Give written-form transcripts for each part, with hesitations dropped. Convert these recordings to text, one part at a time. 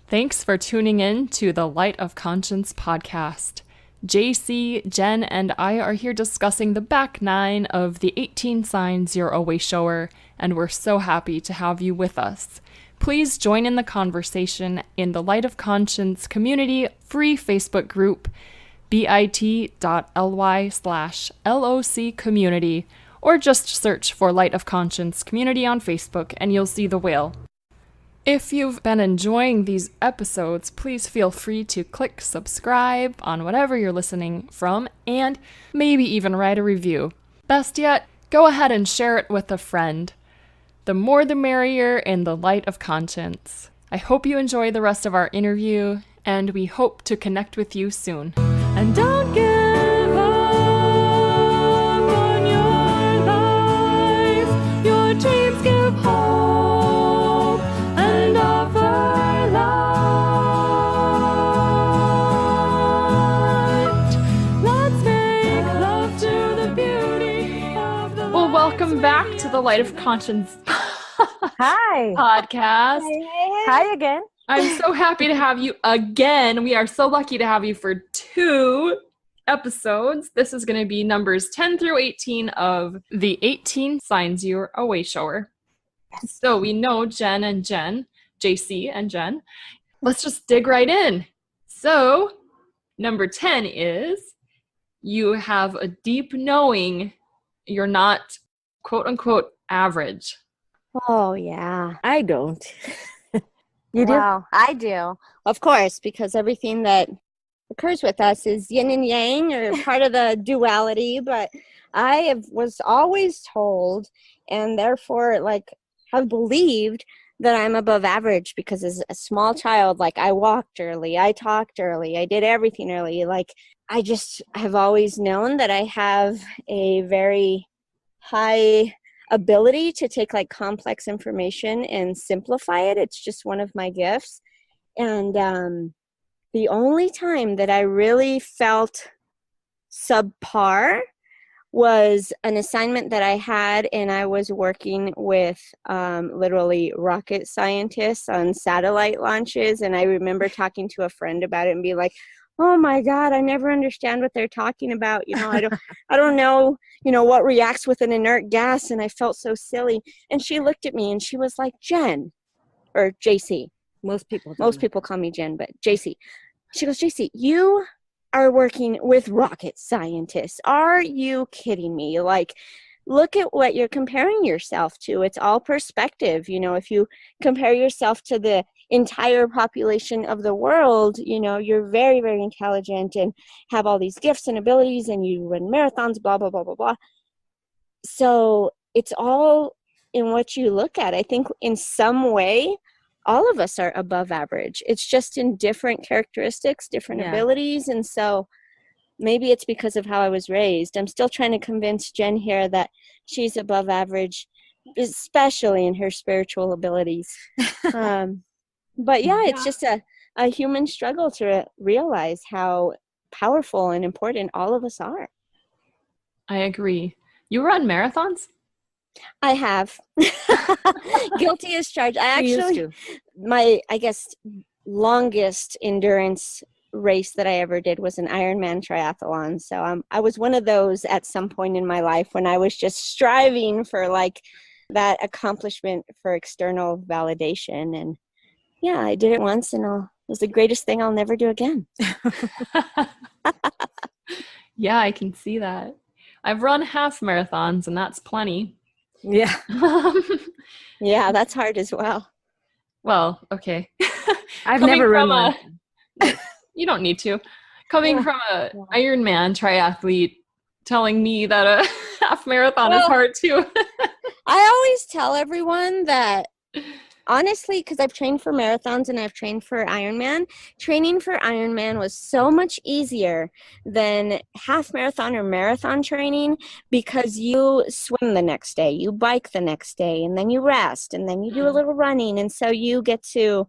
Thanks for tuning in to the Light of Conscience podcast. JC, Jen, and I are here discussing the back nine of the 18 signs you're a Wayshower, and we're so happy to have you with us. Please join in the conversation in the Light of Conscience community free Facebook group, bit.ly/LOC community, or just search for Light of Conscience community on Facebook and you'll see the whale. If you've been enjoying these episodes, please feel free to click subscribe on whatever you're listening from and maybe even write a review. Best yet, go ahead and share it with a friend. The more the merrier in the Light of Conscience. I hope you enjoy the rest of our interview, and we hope to connect with you soon. And don't give up on your life. Your dreams give hope and offer light. Let's make love to the beauty of the Well, welcome back to the Light of Conscience Hi. podcast. Hi again. I'm so happy to have you again. We are so lucky to have you for 2 episodes. This is going to be numbers 10 through 18 of the 18 signs you're a Wayshower. So we know Jen and Jen, JC and Jen. Let's just dig right in. So number 10 is you have a deep knowing you're not quote unquote average. Oh, yeah. I don't. You do? Wow, I do. Of course, because everything that occurs with us is yin and yang or part of the duality, but was always told and therefore have believed that I'm above average because as a small child, I walked early, I talked early, I did everything early. I just have always known that I have a very high ability to take complex information and simplify it. It's just one of my gifts. And the only time that I really felt subpar was an assignment that I had, and I was working with literally rocket scientists on satellite launches. And I remember talking to a friend about it and be like, oh my God, I never understand what they're talking about. I don't know, what reacts with an inert gas. And I felt so silly. And she looked at me and she was like, Jen, or JC. Most people call me Jen, but JC. She goes, JC, you are working with rocket scientists. Are you kidding me? Look at what you're comparing yourself to. It's all perspective. If you compare yourself to the entire population of the world, you're very, very intelligent and have all these gifts and abilities and you run marathons, blah, blah, blah, blah, blah. So it's all in what you look at. I think in some way, all of us are above average. It's just in different characteristics, different abilities. And so maybe it's because of how I was raised. I'm still trying to convince Jen here that she's above average, especially in her spiritual abilities. But yeah, it's just a human struggle to realize how powerful and important all of us are. I agree. You run marathons? I have. Guilty as charged. My longest endurance race that I ever did was an Ironman triathlon. So I was one of those at some point in my life when I was just striving for that accomplishment for external validation. And yeah, I did it once and it was the greatest thing I'll never do again. Yeah, I can see that. I've run half marathons and that's plenty. Yeah. Yeah, that's hard as well. Well, okay. I've never run one. You don't need to. Coming from a Ironman triathlete telling me that a half marathon is hard too. I always tell everyone that, honestly, because I've trained for marathons and I've trained for Ironman, training for Ironman was so much easier than half marathon or marathon training because you swim the next day, you bike the next day, and then you rest, and then you do a little running. And so you get to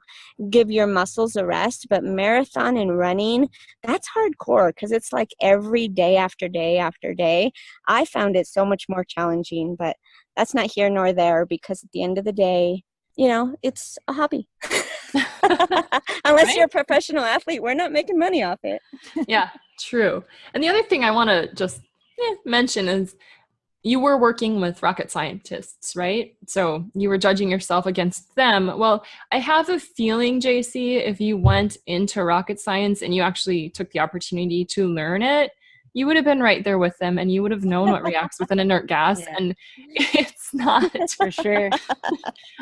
give your muscles a rest. But marathon and running, that's hardcore because it's every day after day after day. I found it so much more challenging, but that's not here nor there because at the end of the day, it's a hobby. Unless Right? you're a professional athlete, we're not making money off it. Yeah, true. And the other thing I want to just mention is you were working with rocket scientists, right? So you were judging yourself against them. Well, I have a feeling, JC, if you went into rocket science and you actually took the opportunity to learn it, you would have been right there with them and you would have known what reacts with an inert gas. Yeah. And it's not. For sure.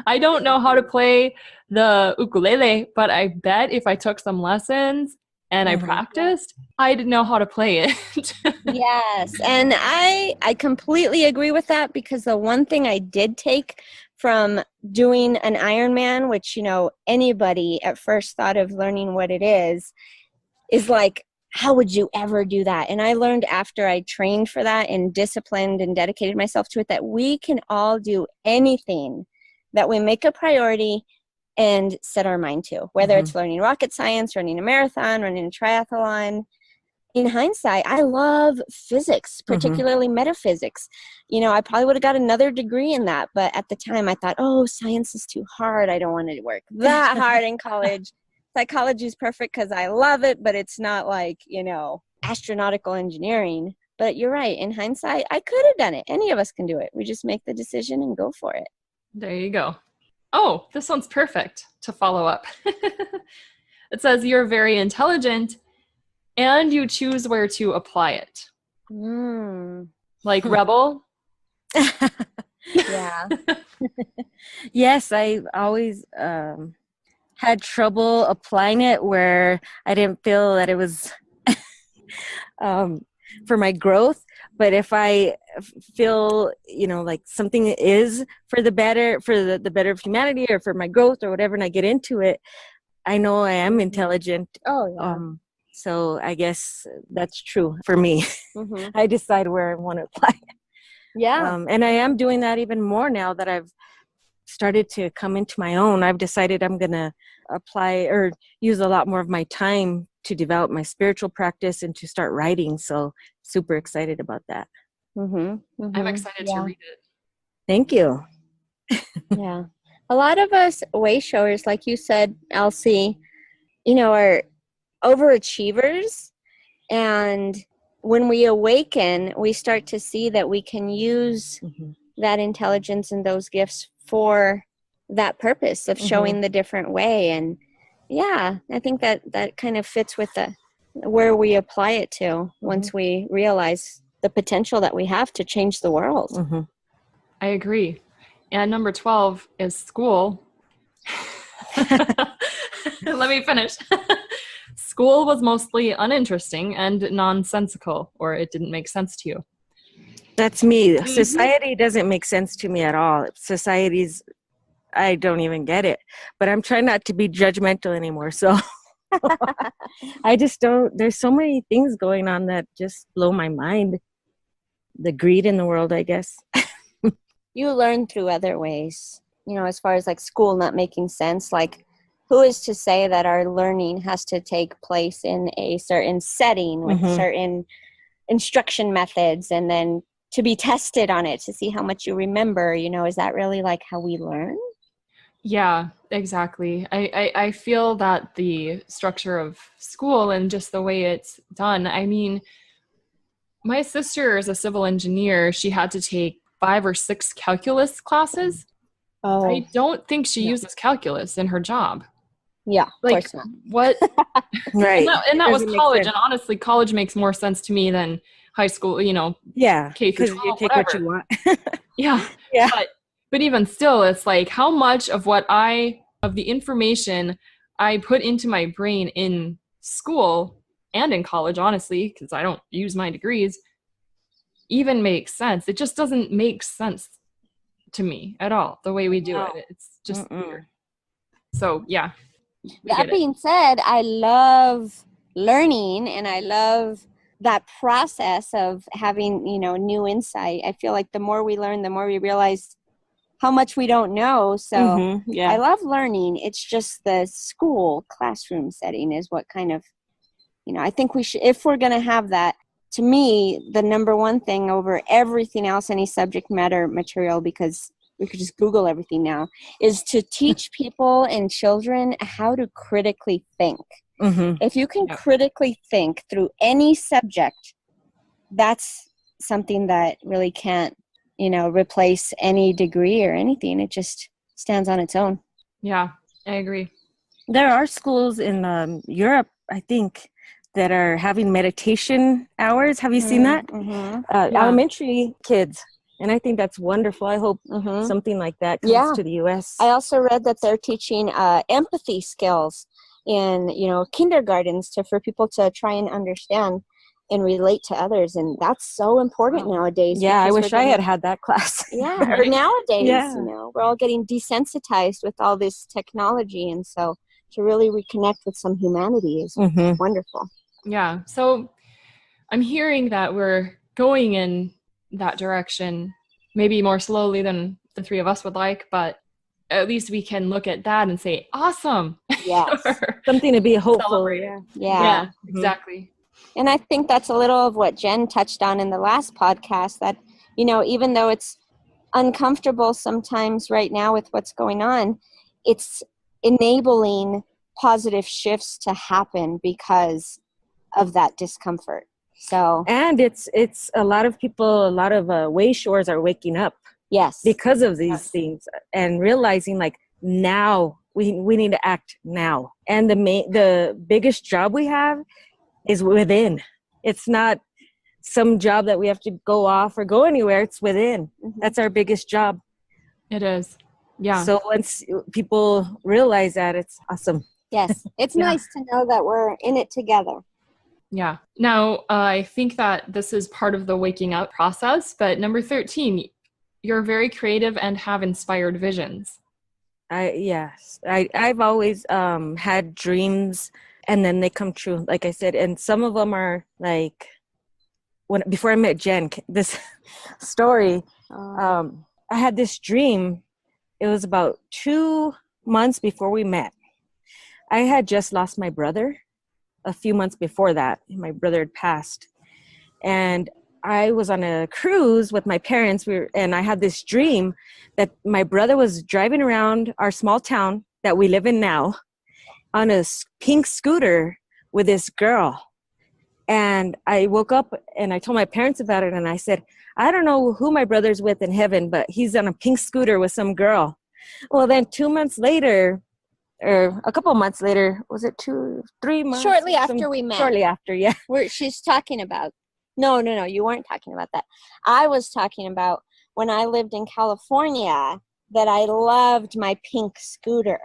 I don't know how to play the ukulele, but I bet if I took some lessons and I practiced, I'd know how to play it. Yes, and I completely agree with that, because the one thing I did take from doing an Ironman, which, you know, anybody at first thought of learning what it is like, how would you ever do that? And I learned after I trained for that and disciplined and dedicated myself to it, that we can all do anything that we make a priority and set our mind to, whether it's learning rocket science, running a marathon, running a triathlon. In hindsight, I love physics, particularly metaphysics. You know, I probably would have got another degree in that, but at the time I thought, oh, science is too hard. I don't want to work that hard in college. Psychology is perfect because I love it, but it's not like, you know, astronautical engineering. But you're right. In hindsight, I could have done it. Any of us can do it. We just make the decision and go for it. There you go. Oh, this one's perfect to follow up. It says you're very intelligent and you choose where to apply it. Like rebel? Yeah. Yes, I always had trouble applying it where I didn't feel that it was for my growth. But if I feel, you know, like something is for the better, for the better of humanity or for my growth or whatever, and I get into it, I know I am intelligent. Oh, yeah. So I guess that's true for me. I decide where I want to apply it. Yeah. And I am doing that even more now that I've started to come into my own. I've decided I'm going to apply or use a lot more of my time to develop my spiritual practice and to start writing. So super excited about that. I'm excited to read it. Thank you. Yeah. A lot of us wayshowers, like you said, Elsie, you know, are overachievers. And when we awaken, we start to see that we can use that intelligence and those gifts for that purpose of showing the different way. And yeah, I think that kind of fits with where we apply it to once we realize the potential that we have to change the world. I agree. And number 12 is school. Let me finish. School was mostly uninteresting and nonsensical, or it didn't make sense to you. That's me. Society doesn't make sense to me at all. Society's, I don't even get it. But I'm trying not to be judgmental anymore. So I just don't, there's so many things going on that just blow my mind. The greed in the world, I guess. You learn through other ways, you know, as far as like school not making sense. Like, who is to say that our learning has to take place in a certain setting with certain instruction methods and then to be tested on it to see how much you remember? You know, is that really like how we learn? Yeah, exactly. I feel that the structure of school and just the way it's done, I mean, my sister is a civil engineer. She had to take 5 or 6 calculus classes. I don't think she uses calculus in her job. Yeah, of like, course not. What? Right. And that was Doesn't make college. sense. And honestly, college makes more sense to me than high school, you know, Yeah. K through Because 12, you take whatever. what you want. Yeah. Yeah. But even still, it's like how much of of the information I put into my brain in school and in college, honestly, because I don't use my degrees, even makes sense. It just doesn't make sense to me at all, the way we do it. It's just weird. So, yeah. That being said, I love learning and I love that process of having, you know, new insight. I feel like the more we learn, the more we realize how much we don't know. So I love learning. It's just the school classroom setting is what kind of, you know, I think we should, if we're going to have that, to me, the number one thing over everything else, any subject matter material, because we could just Google everything now, is to teach people and children how to critically think. Mm-hmm. If you can critically think through any subject, that's something that really can't, replace any degree or anything. It just stands on its own. Yeah, I agree. There are schools in Europe, I think, that are having meditation hours. Have you seen that? Mm-hmm. Elementary kids. And I think that's wonderful. I hope something like that comes to the U.S. I also read that they're teaching empathy skills in, kindergartens for people to try and understand and relate to others. And that's so important nowadays. Yeah, I wish I had that class. Yeah, or nowadays, Yeah. we're all getting desensitized with all this technology. And so to really reconnect with some humanity is wonderful. Yeah. So I'm hearing that we're going in that direction, maybe more slowly than the three of us would like, but at least we can look at that and say, awesome. Yes. Something to be hopeful. Yeah. Exactly. And I think that's a little of what Jen touched on in the last podcast, that, even though it's uncomfortable sometimes right now with what's going on, it's enabling positive shifts to happen because of that discomfort. So, and it's a lot of people, a lot of Wayshowers are waking up. Yes. Because of these things and realizing like now we need to act now. And the biggest job we have is within. It's not some job that we have to go off or go anywhere. It's within. That's our biggest job. It is. Yeah. So once people realize that, it's awesome. Yes. It's nice to know that we're in it together. Yeah. Now, I think that this is part of the waking up process, but number 13, you're very creative and have inspired visions. I've always had dreams and then they come true, like I said. And some of them are like, before I met Jen, this story, I had this dream. It was about 2 months before we met. I had just lost my brother a few months before that. My brother had passed. And I was on a cruise with my parents, and I had this dream that my brother was driving around our small town that we live in now on a pink scooter with this girl. And I woke up and I told my parents about it, and I said, I don't know who my brother's with in heaven, but he's on a pink scooter with some girl. Well, then 2 months later, or a couple of months later, was it 3 months? Shortly after we met. Shortly after, yeah. She's talking about, no, you weren't talking about that. I was talking about when I lived in California that I loved my pink scooter.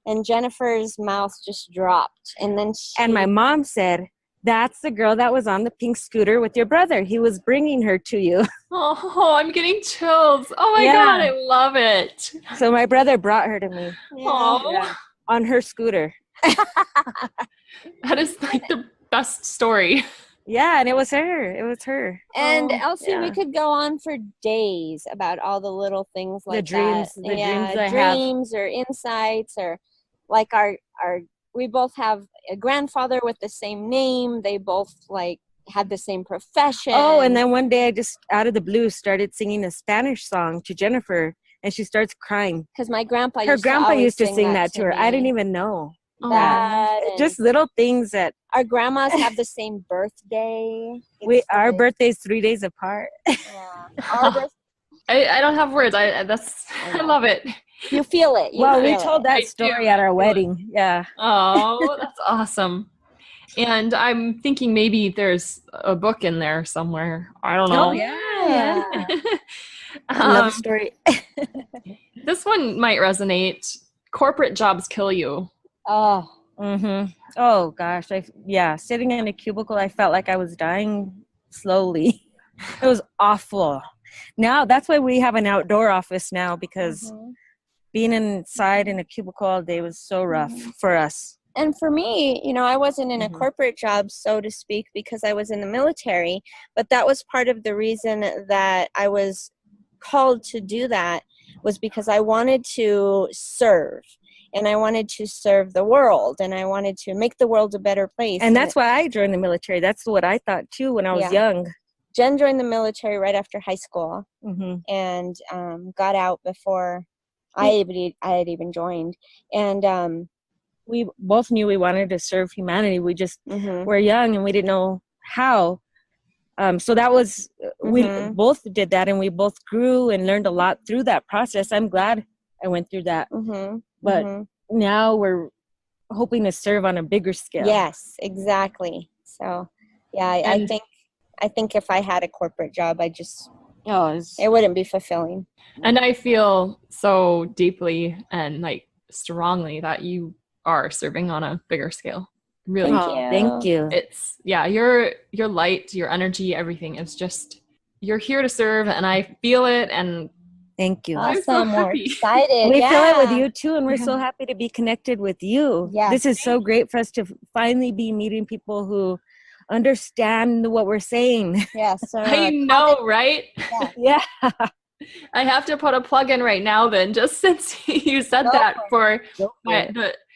And Jennifer's mouth just dropped. And then and my mom said, that's the girl that was on the pink scooter with your brother. He was bringing her to you. Oh, I'm getting chills. Oh my God, I love it. So my brother brought her to me. On her scooter. That is like the best story. Yeah, and it was her. And Elsie, we could go on for days about all the little things like dreams or insights, or like our we both have a grandfather with the same name. They both like had the same profession. Oh, and then one day I just out of the blue started singing a Spanish song to Jennifer, and she starts crying because my grandpa used to sing that to her. I didn't even know. Just little things that our grandmas have the same birthday. Our birthday's 3 days apart. Yeah. I don't have words. I love it. You feel it. We told that story at our wedding. Yeah. Oh, that's awesome. And I'm thinking maybe there's a book in there somewhere. I don't know. Oh, yeah. I love the story. This one might resonate. Corporate jobs kill you. Oh. Mm-hmm. Oh, gosh. Sitting in a cubicle, I felt like I was dying slowly. It was awful. Now, that's why we have an outdoor office now, because being inside in a cubicle all day was so rough for us. And for me, I wasn't in a corporate job, so to speak, because I was in the military. But that was part of the reason that I was called to do that, was because I wanted to serve. And I wanted to serve the world, and I wanted to make the world a better place. And that's why I joined the military. That's what I thought too when I was young. Jen joined the military right after high school Mm-hmm. and got out before I had even joined. And We both knew we wanted to serve humanity. We just mhm, were young and we didn't know how. So that was, we mhm, both did that, and we both grew and learned a lot through that process. I'm glad I went through that. mhm, But mhm. now we're hoping to serve on a bigger scale. Yes, exactly. So, yeah, And I think if I had a corporate job, Oh, it wouldn't be fulfilling. and I feel so deeply and like strongly that you are serving on a bigger scale. Really. Thank thank you. you. It's your light, your energy, everything is just you're here to serve, and I feel it, and Thank you. I'm so Awesome. We're happy. excited. We feel it with Yeah. you too, and we're so happy to be connected with you. Yes. This is so great for us to finally be meeting people who understand what we're saying. Yes. So I know, right? Yeah. Yeah. I have to put a plug in right now then, just since you said Go that for for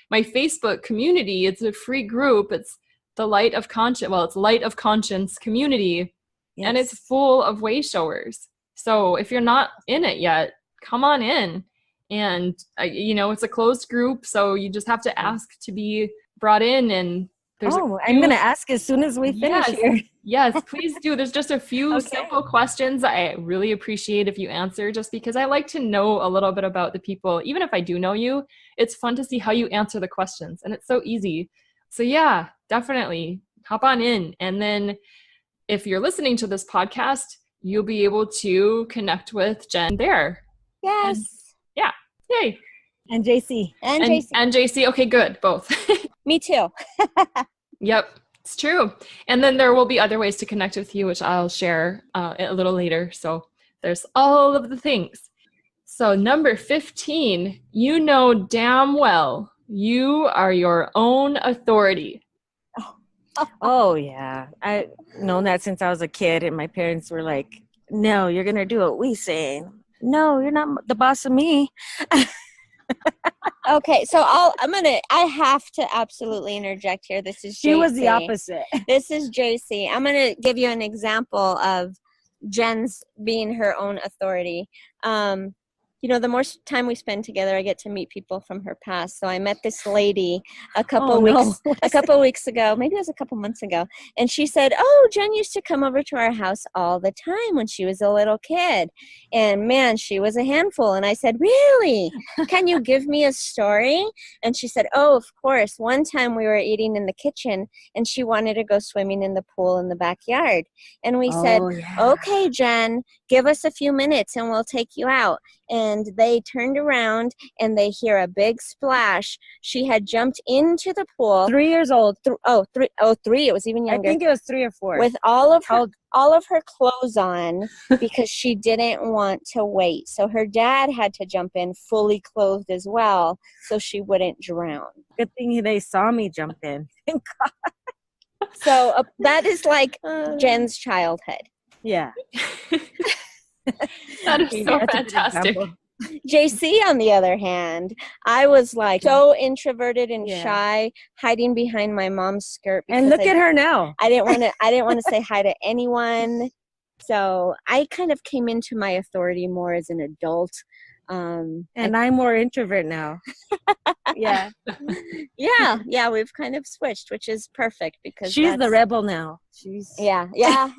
my Facebook community. It's a free group. It's the Light of Conscience. Well, it's Light of Conscience community, and it's full of Wayshowers. So if you're not in it yet, come on in. And it's a closed group, so you just have to ask to be brought in. And there's I'm going to ask as soon as we finish here. Yes, please do. There's just a few Okay. simple questions I really appreciate if you answer, just because I like to know a little bit about the people. Even if I do know you, it's fun to see how you answer the questions, and it's so easy. So yeah, definitely hop on in. And then if you're listening to this podcast, you'll be able to connect with Jen there. Yes. Yeah. Yay. And JC. And JC. And JC. Okay, good. Both. Me too. Yep. It's true. And then there will be other ways to connect with you, which I'll share a little later. So there's all of the things. So number 15, you know damn well you are your own authority. Oh, yeah. I've known that since I was a kid, and my parents were like, no, you're going to do what we say. No, you're not the boss of me. Okay, so I have to absolutely interject here. This is JC. She was the opposite. This is JC. I'm going to give you an example of Jen's being her own authority. The more time we spend together, I get to meet people from her past. So I met this lady a couple weeks ago, maybe it was a couple months ago, and she said, "Oh, Jen used to come over to our house all the time when she was a little kid, and man, she was a handful." And I said, "Really? Can you give me a story?" And she said, "Oh, of course. One time we were eating in the kitchen, and she wanted to go swimming in the pool in the backyard, and we said, okay, Jen, give us a few minutes, and we'll take you out." And they turned around and they hear a big splash. She had jumped into the pool. 3 years old. Three. It was even younger. I think it was 3 or 4. With all of her clothes on because she didn't want to wait. So her dad had to jump in fully clothed as well so she wouldn't drown. Good thing they saw me jump in. Thank God. So that is like Jen's childhood. Yeah. That is so That's a good fantastic. example. JC, on the other hand, I was like so introverted and Yeah. shy, hiding behind my mom's skirt. And look at her now. I didn't want to say hi to anyone. So I kind of came into my authority more as an adult. And I'm more introvert now. Yeah. Yeah, we've kind of switched, which is perfect because She's the rebel now. Yeah,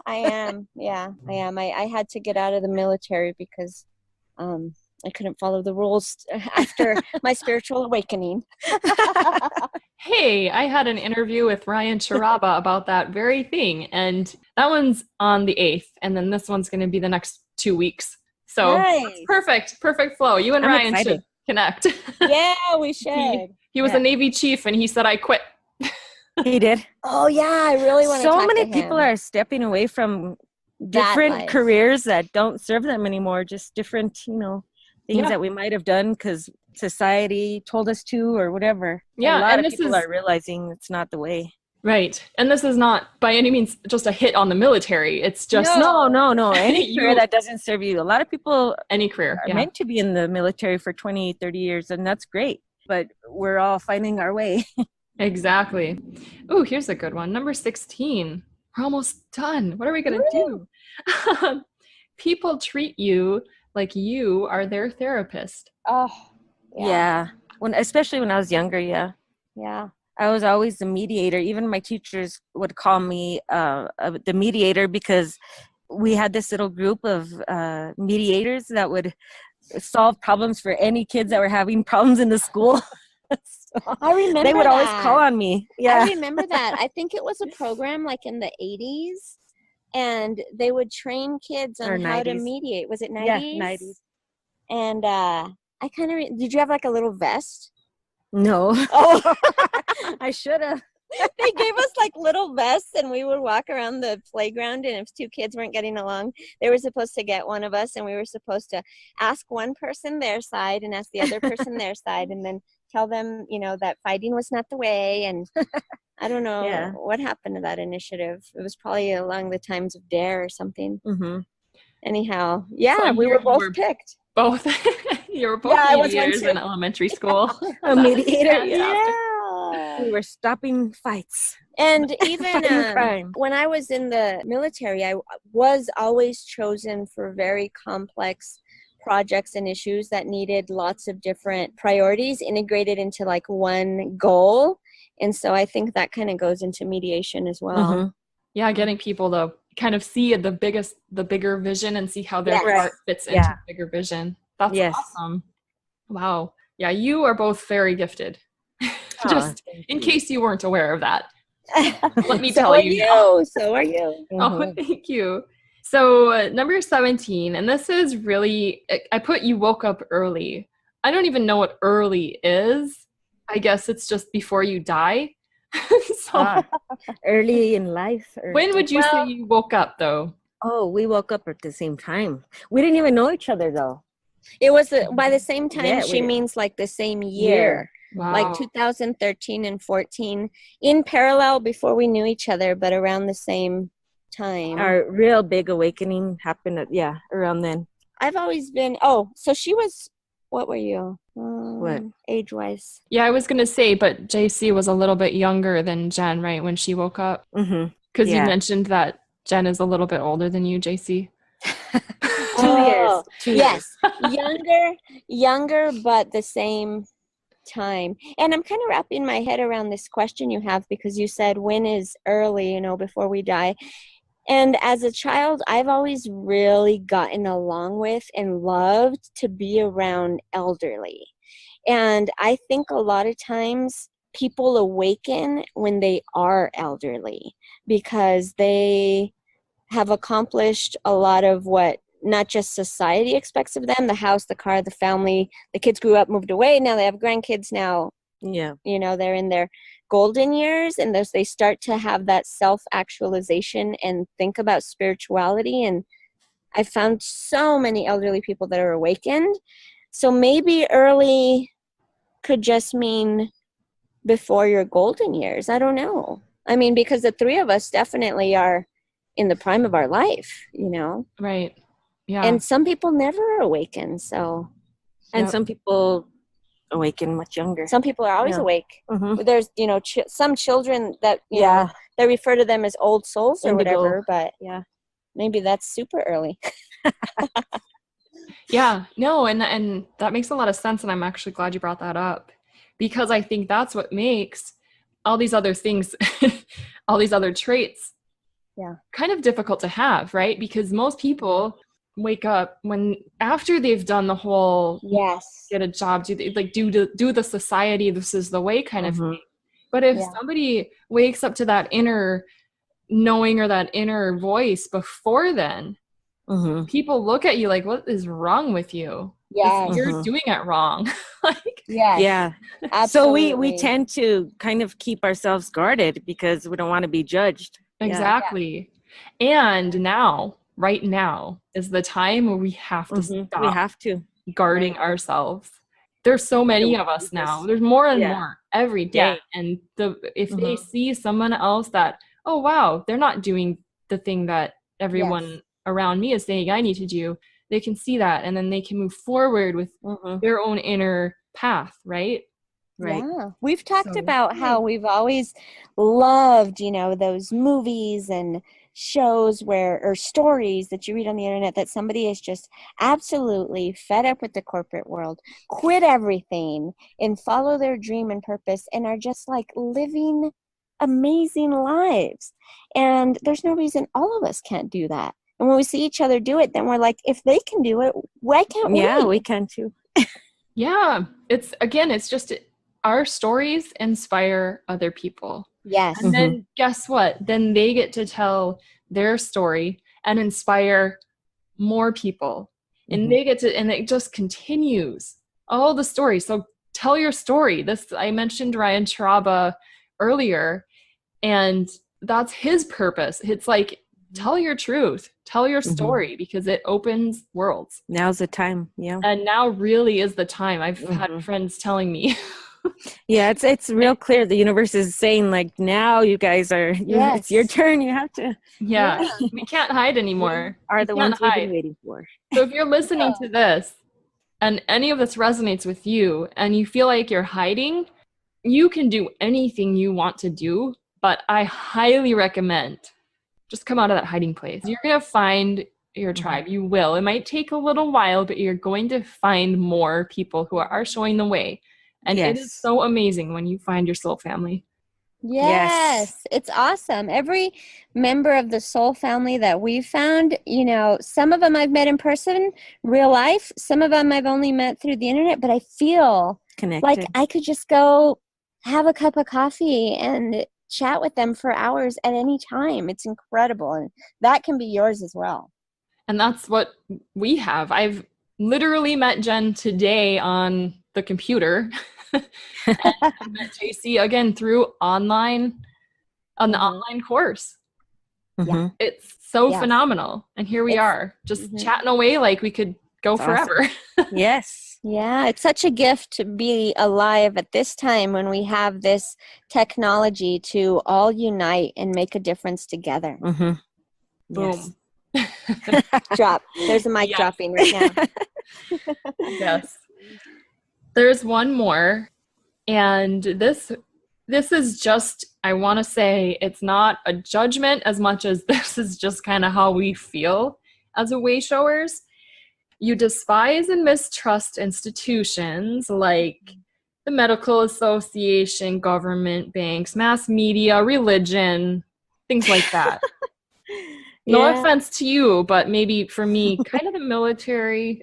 I am. Yeah, I am. I had to get out of the military because I couldn't follow the rules after my spiritual awakening. Hey, I had an interview with Ryan Charaba about that very thing, and that one's on the 8th, and then this one's going to be the next 2 weeks. So Nice. perfect flow. You and I'm Ryan excited. should connect. Yeah, we should. He was a Navy chief, and he said, I quit. He did. Oh yeah, I really want to So talk many to people him. are stepping away from That different life. careers that don't serve them anymore. Just different, things Yeah. that we might have done because society told us to or whatever. Yeah, a lot and of this people is- are realizing it's not the way. Right. And this is not by any means just a hit on the military. It's just No. Any career You- that doesn't serve you. A lot of people any career. are Yeah. meant to be in the military for 20, 30 years, and that's great. But we're all finding our way. Exactly. Ooh, here's a good one. Number 16. we're almost done. What are we going to do? People treat you like you are their therapist. Oh, Yeah. Especially when I was younger, yeah. yeah. I was always the mediator. Even my teachers would call me the mediator because we had this little group of mediators that would solve problems for any kids that were having problems in the school. So I remember they would always that. call on me. Yeah. I remember that. I think it was a program like in the 80s, and they would train kids Or on how to 90s. mediate. Was it 90s? Yeah, 90s. And I kind of did you have like a little vest? No. Oh, I should have. they gave us like little vests, and we would walk around the playground, and if two kids weren't getting along, they were supposed to get one of us, and we were supposed to ask one person their side and ask the other person their side, and then tell them, that fighting was not the way. And I don't know what happened to that initiative. It was probably along the times of DARE or something. Mm-hmm. Anyhow, So we were both picked. Both. You were both mediators in elementary school. A mediator. Yeah. We were stopping fights. And even crime. when I was in the military, I was always chosen for very complex projects and issues that needed lots of different priorities integrated into like one goal. And so I think that kind of goes into mediation as well. Mm-hmm. Yeah, getting people to kind of see the bigger vision and see how their part fits into the bigger vision. That's awesome. Wow. Yeah, you are both very gifted. Just in case you weren't aware of that. Let me tell you. So are you. Mm-hmm. Oh, thank you. So number 17, and this is really, I put you woke up early. I don't even know what early is. I guess it's just before you die. Early in life. When would you say you woke up, though? Oh, we woke up at the same time. We didn't even know each other, though. It was by the same time. She means like the same year. Wow. Like 2013 and 14 in parallel before we knew each other, but around the same time. Our real big awakening happened around then. I've always been, so she was, what were you? What? Age-wise? Yeah, I was going to say, but JC was a little bit younger than Jen, right, when she woke up? Mm-hmm. Because you mentioned that Jen is a little bit older than you, JC. 2 years. 2 years. Yes. Younger, but the same time. And I'm kind of wrapping my head around this question you have, because you said when is early, before we die. And as a child, I've always really gotten along with and loved to be around elderly. And I think a lot of times people awaken when they are elderly because they have accomplished a lot of what not just society expects of them, the house, the car, the family, the kids grew up, moved away, now they have grandkids now. Yeah. They're in their golden years, and they start to have that self-actualization and think about spirituality. And I found so many elderly people that are awakened. So maybe early could just mean before your golden years. I don't know. I mean, because the three of us definitely are in the prime of our life, Right. Yeah. And some people never awaken, so. And some people awaken much younger. Some people are always awake. Mm-hmm. There's, some children that, they refer to them as old souls or whatever, but maybe that's super early. Yeah, no, and that makes a lot of sense, and I'm actually glad you brought that up, because I think that's what makes all these other things, all these other traits, kind of difficult to have, right? Because most people wake up after they've done the whole get a job, do the society, this is the way kind of thing. But if somebody wakes up to that inner knowing or that inner voice before then, people look at you like, what is wrong with you? Yeah, you're doing it wrong. Absolutely. So we tend to kind of keep ourselves guarded because we don't want to be judged. Exactly. And right now is the time where we have to stop. We have to guarding ourselves. There's so many of us now. There's more and more every day. And if they see someone else that, oh wow, they're not doing the thing that everyone around me is saying I need to do, they can see that, and then they can move forward with their own inner path, right? Right. Yeah. We've talked So, about how we've always loved, those movies and shows or stories that you read on the internet that somebody is just absolutely fed up with the corporate world, quit everything and follow their dream and purpose and are just like living amazing lives. And there's no reason all of us can't do that. And when we see each other do it, then we're like, if they can do it, why can't we? Yeah, we can too. yeah, it's just our stories inspire other people. Yes. And then guess what? Then they get to tell their story and inspire more people. And they get to, and it just continues all the stories. So tell your story. I mentioned Ryan Charaba earlier, and that's his purpose. It's like, tell your truth, tell your story, because it opens worlds. Now's the time. Yeah. And now really is the time. I've had friends telling me. Yeah, it's real clear. The universe is saying, like, now you guys it's your turn. You have to. Yeah, we can't hide anymore. Are the ones we've been waiting for. So if you're listening to this and any of this resonates with you and you feel like you're hiding, you can do anything you want to do, but I highly recommend just come out of that hiding place. You're going to find your tribe. You will. It might take a little while, but you're going to find more people who are showing the way. And it is so amazing when you find your soul family. Yes, it's awesome. Every member of the soul family that we've found, some of them I've met in person, real life. Some of them I've only met through the internet, but I feel connected. Like I could just go have a cup of coffee and chat with them for hours at any time. It's incredible. And that can be yours as well. And that's what we have. I've literally met Jen today on the computer. And I met JC again through an online course. Yeah. It's so phenomenal. And here we are just chatting away like we could go forever. Awesome. Yes. Yeah, it's such a gift to be alive at this time when we have this technology to all unite and make a difference together. Boom. Yes. Drop. There's a mic dropping right now. Yes. There's one more, and this is just, I want to say, it's not a judgment as much as this is just kind of how we feel as Wayshowers. You despise and mistrust institutions like the medical association, government, banks, mass media, religion, things like that. No offense to you, but maybe for me, kind of the military.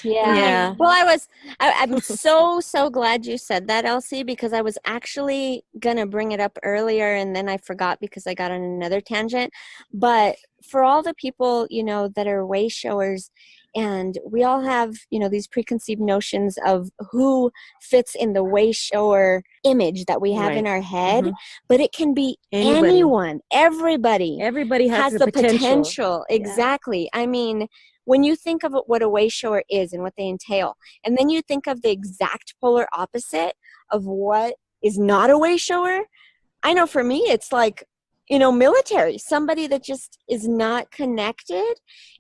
Yeah. Well, I'm so glad you said that, Elsie, because I was actually going to bring it up earlier and then I forgot because I got on another tangent. But for all the people, that are Wayshowers, and we all have, these preconceived notions of who fits in the Wayshower image that we have in our head, but it can be anyone, everybody. Everybody has the potential. potential. Exactly. I mean, when you think of what a Wayshower is and what they entail, and then you think of the exact polar opposite of what is not a Wayshower, I know for me, it's like, military, somebody that just is not connected.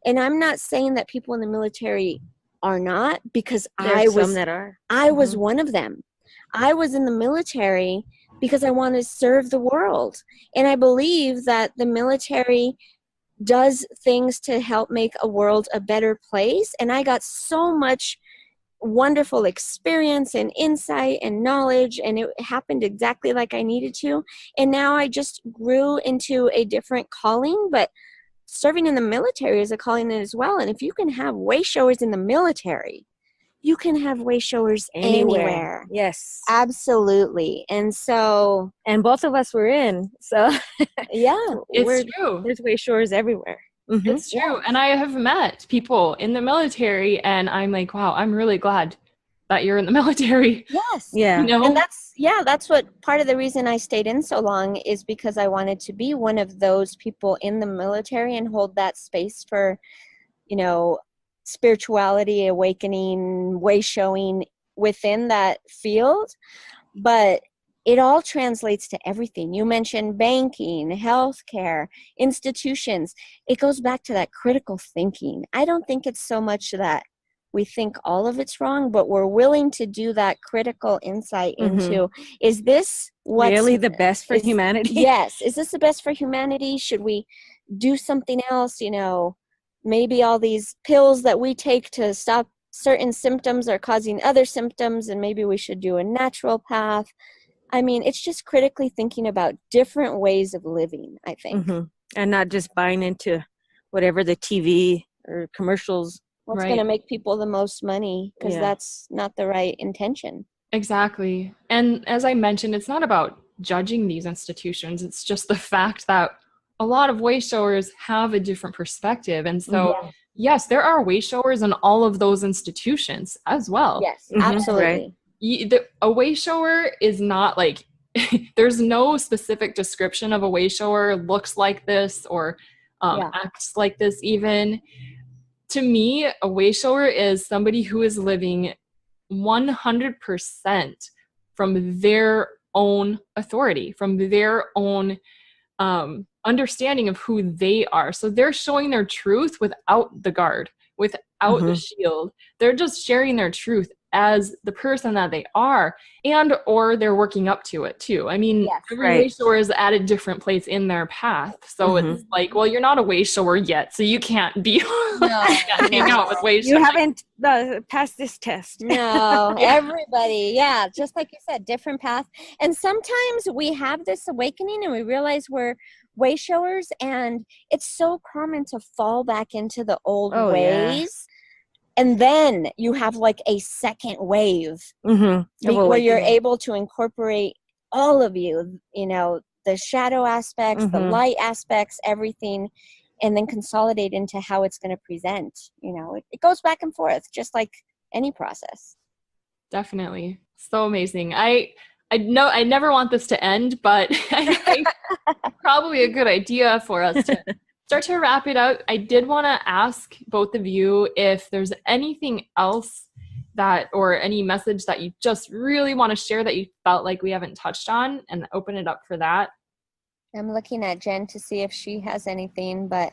And I'm not saying that people in the military are not, because I was one of them. I was in the military because I want to serve the world. And I believe that the military does things to help make a world a better place. And I got so much wonderful experience and insight and knowledge, and it happened exactly like I needed to. And now I just grew into a different calling, but serving in the military is a calling as well. And if you can have Wayshowers in the military, you can have Wayshowers anywhere. Yes, absolutely. And both of us were in, so it's true. There's Wayshowers everywhere. It's true. And I have met people in the military, and I'm like, wow, I'm really glad that you're in the military. Yes. Yeah. And that's what part of the reason I stayed in so long is because I wanted to be one of those people in the military and hold that space for, spirituality, awakening, way showing within that field. But it all translates to everything. You mentioned banking, healthcare, institutions. It goes back to that critical thinking. I don't think it's so much that we think all of it's wrong, but we're willing to do that critical insight into, is this what's really the best for humanity? Yes. Is this the best for humanity? Should we do something else? You know, maybe all these pills that we take to stop certain symptoms are causing other symptoms, and maybe we should do a natural path. I mean, it's just critically thinking about different ways of living, I think. And not just buying into whatever the TV or commercials. What's going to make people the most money, because that's not the right intention. Exactly. And as I mentioned, it's not about judging these institutions. It's just the fact that a lot of Wayshowers have a different perspective. And so, yes, there are Wayshowers in all of those institutions as well. Yes, absolutely. A Wayshower is not like, there's no specific description of a Wayshower looks like this or acts like this even. To me, a Wayshower is somebody who is living 100% from their own authority, from their own understanding of who they are. So they're showing their truth without the guard, without the shield. They're just sharing their truth as the person that they are, and or they're working up to it too. I mean, every Wayshower is at a different place in their path. So it's like, well, you're not a Wayshower yet, so you can't be hang out with Wayshower. You haven't passed this test. No, everybody, just like you said, different path. And sometimes we have this awakening and we realize we're Wayshowers, and it's so common to fall back into the old ways. And then you have like a second wave where you're able to incorporate all of you, you know, the shadow aspects, the light aspects, everything, and then consolidate into how it's going to present. You know, it goes back and forth, just like any process. Definitely. So amazing. I know I never want this to end, but I think probably a good idea for us to start to wrap it out. I did want to ask both of you if there's anything else that, or any message that you just really want to share that you felt like we haven't touched on, and open it up for that. I'm looking at Jen to see if she has anything, but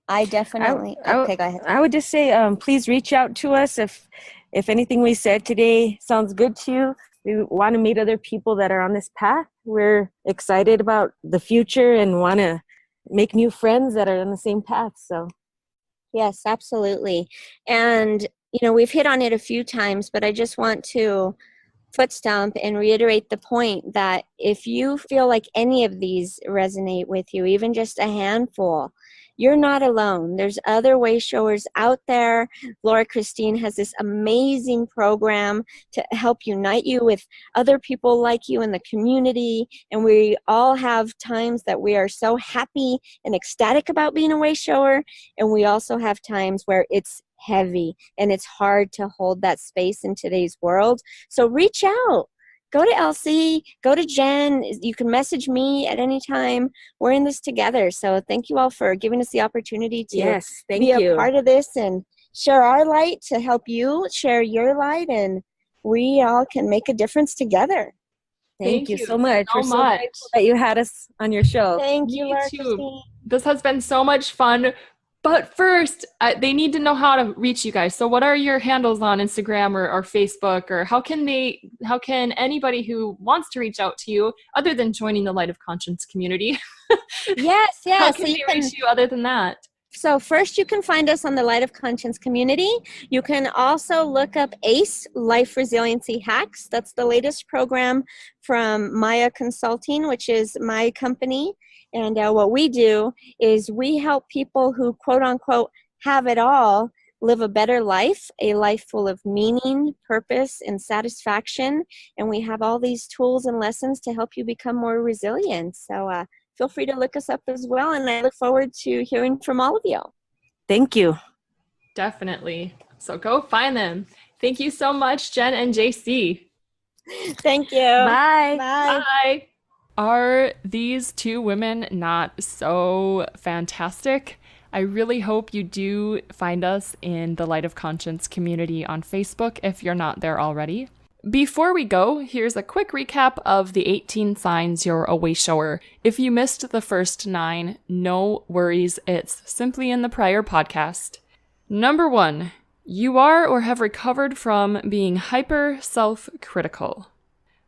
I definitely, okay, go ahead. I would just say, please reach out to us if anything we said today sounds good to you. We want to meet other people that are on this path. We're excited about the future and want to make new friends that are on the same path. So yes, absolutely. And you know, we've hit on it a few times, but I just want to foot stomp and reiterate the point that if you feel like any of these resonate with you, even just a handful, you're not alone. There's other Wayshowers out there. Laura Christine has this amazing program to help unite you with other people like you in the community. And we all have times that we are so happy and ecstatic about being a Wayshower. And we also have times where it's heavy and it's hard to hold that space in today's world. So reach out. Go to Elsie, go to Jen. You can message me at any time. We're in this together. So thank you all for giving us the opportunity to be a part of this and share our light to help you share your light, and we all can make a difference together. Thank you so much. We're so grateful that you had us on your show. Thank you, Laura Christine. This has been so much fun. But first, they need to know how to reach you guys. So what are your handles on Instagram or Facebook, or how can anybody who wants to reach out to you, other than joining the Light of Conscience community? Yes. How can they reach you other than that? So first, you can find us on the Light of Conscience community. You can also look up ACE, Life Resiliency Hacks. That's the latest program from Maya Consulting, which is my company. And what we do is we help people who, quote unquote, have it all, live a better life, a life full of meaning, purpose, and satisfaction. And we have all these tools and lessons to help you become more resilient. So feel free to look us up as well. And I look forward to hearing from all of you. Thank you. Definitely. So go find them. Thank you so much, Jen and JC. Thank you. Bye. Bye. Bye. Are these two women not so fantastic? I really hope you do find us in the Light of Conscience community on Facebook if you're not there already. Before we go, here's a quick recap of the 18 signs you're a Wayshower. If you missed the first 9, no worries, it's simply in the prior podcast. Number 1, You are or have recovered from being hyper self-critical.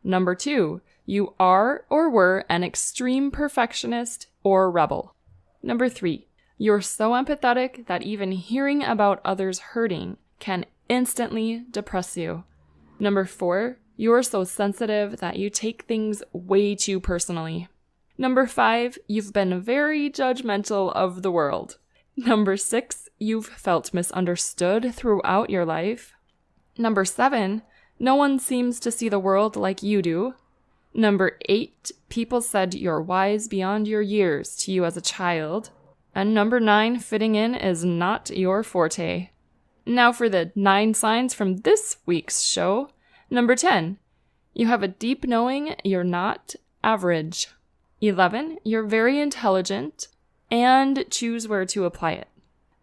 Number 2, you are or were an extreme perfectionist or rebel. Number 3, you're so empathetic that even hearing about others hurting can instantly depress you. Number 4, you're so sensitive that you take things way too personally. Number 5, you've been very judgmental of the world. Number 6, you've felt misunderstood throughout your life. Number 7, no one seems to see the world like you do. Number 8, people said you're wise beyond your years to you as a child. And number 9, fitting in is not your forte. Now for the 9 signs from this week's show. Number 10, you have a deep knowing you're not average. 11, you're very intelligent and choose where to apply it.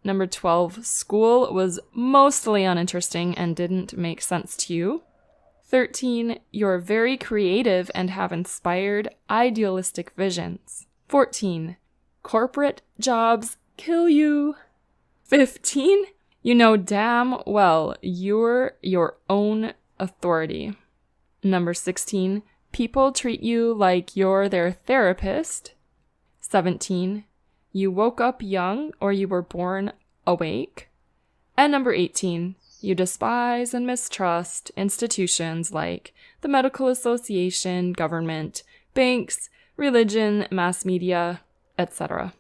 Number 12, school was mostly uninteresting and didn't make sense to you. 13, you're very creative and have inspired, idealistic visions. 14, corporate jobs kill you. 15, you know damn well you're your own authority. Number 16, people treat you like you're their therapist. 17, you woke up young or you were born awake. And number 18, you despise and mistrust institutions like the medical association, government, banks, religion, mass media, etc.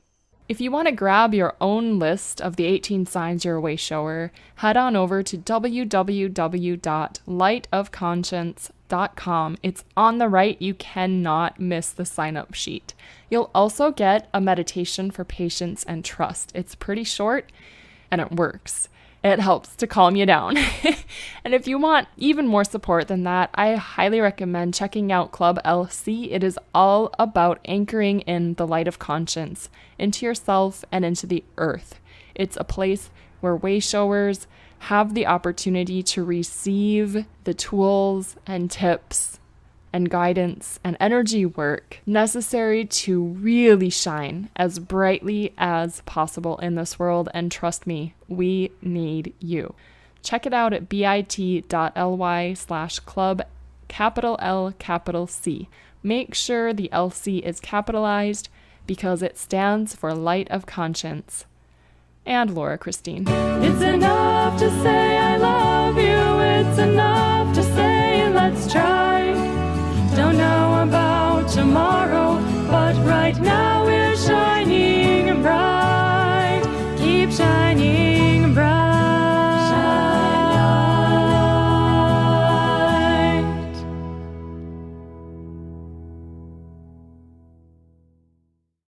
If you want to grab your own list of the 18 signs you're a wayshower, head on over to www.lightofconscience.com. It's on the right. You cannot miss the sign-up sheet. You'll also get a meditation for patience and trust. It's pretty short, and it works. It helps to calm you down. And if you want even more support than that, I highly recommend checking out Club LC. It is all about anchoring in the light of conscience into yourself and into the earth. It's a place where wayshowers have the opportunity to receive the tools and tips and guidance and energy work necessary to really shine as brightly as possible in this world. And trust me, we need you. Check it out at bit.ly/club, capital L, capital C. Make sure the LC is capitalized because it stands for Light of Conscience. And Laura Christine. It's enough to say I